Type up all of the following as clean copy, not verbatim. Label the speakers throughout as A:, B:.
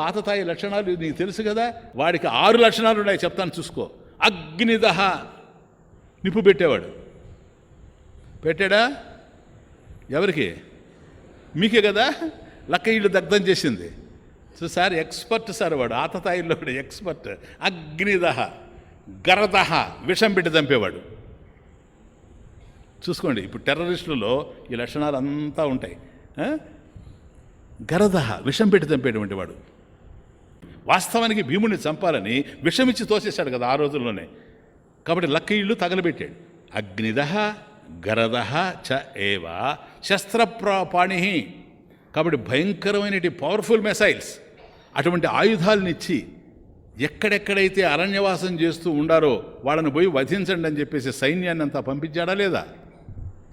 A: ఆతతాయి లక్షణాలు నీకు తెలుసు కదా. వాడికి 6 లక్షణాలు ఉన్నాయి, చెప్తాను చూసుకో. అగ్నిదహ, నిప్పు పెట్టేవాడు. పెట్టాడా? ఎవరికి? మీకే కదా. లక్క ఇళ్ళు దగ్ధం చేసింది. సో సార్ ఎక్స్పర్ట్ సార్, వాడు ఆతతాయిల్లో కూడా ఎక్స్పర్ట్. అగ్నిదహ, గరదహ, విషం పెట్టి చంపేవాడు. చూసుకోండి, ఇప్పుడు టెర్రరిస్టులలో ఈ లక్షణాలు అంతా ఉంటాయి. గరదహ, విషం పెట్టి చంపేటువంటి వాడు. వాస్తవానికి భీముడిని చంపాలని విషమిచ్చి తోసేశాడు కదా ఆ రోజుల్లోనే. కాబట్టి లక్క ఇళ్ళు తగలబెట్టాడు. అగ్నిదహ గరదహ చ ఏవ శస్త్రపాణి. కాబట్టి భయంకరమైన పవర్ఫుల్ మిసైల్స్, అటువంటి ఆయుధాలనిచ్చి ఎక్కడెక్కడైతే అరణ్యవాసం చేస్తూ ఉండారో వాళ్ళని పోయి వధించండి అని చెప్పేసి సైన్యాన్ని అంతా పంపించాడా లేదా?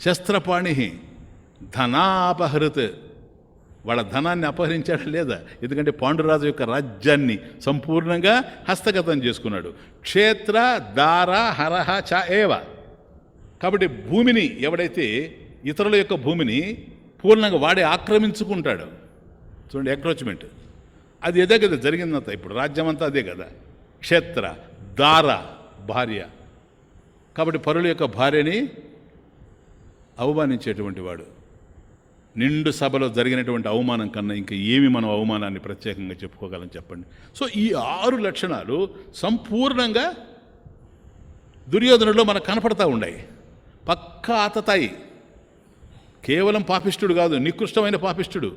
A: శస్త్రపాణి ధనాపహృత్, వాళ్ళ ధనాన్ని అపహరించాడా లేదా? ఎందుకంటే పాండురాజు యొక్క రాజ్యాన్ని సంపూర్ణంగా హస్తగతం చేసుకున్నాడు. క్షేత్ర దార హరహ చ ఏవ. కాబట్టి భూమిని ఎవడైతే ఇతరుల యొక్క భూమిని పూర్ణంగా వాడే ఆక్రమించుకుంటాడు, చూడండి ఎంక్రోచ్మెంట్, అది అదే కదా జరిగిందంతా. ఇప్పుడు రాజ్యం అంతా అదే కదా. క్షేత్ర దార, భార్య. కాబట్టి పరుల యొక్క భార్యని అవమానించేటువంటి వాడు. నిండు సభలో జరిగినటువంటి అవమానం కన్నా ఇంకా ఏమి మనం అవమానాన్ని ప్రత్యేకంగా చెప్పుకోగలం చెప్పండి. సో ఈ 6 లక్షణాలు సంపూర్ణంగా దుర్యోధనుడిలో మనకు కనపడతా ఉన్నాయి. పక్కా ఆతతాయి, కేవలం పాపిష్టుడు కాదు, నికృష్టమైన పాపిష్టుడు.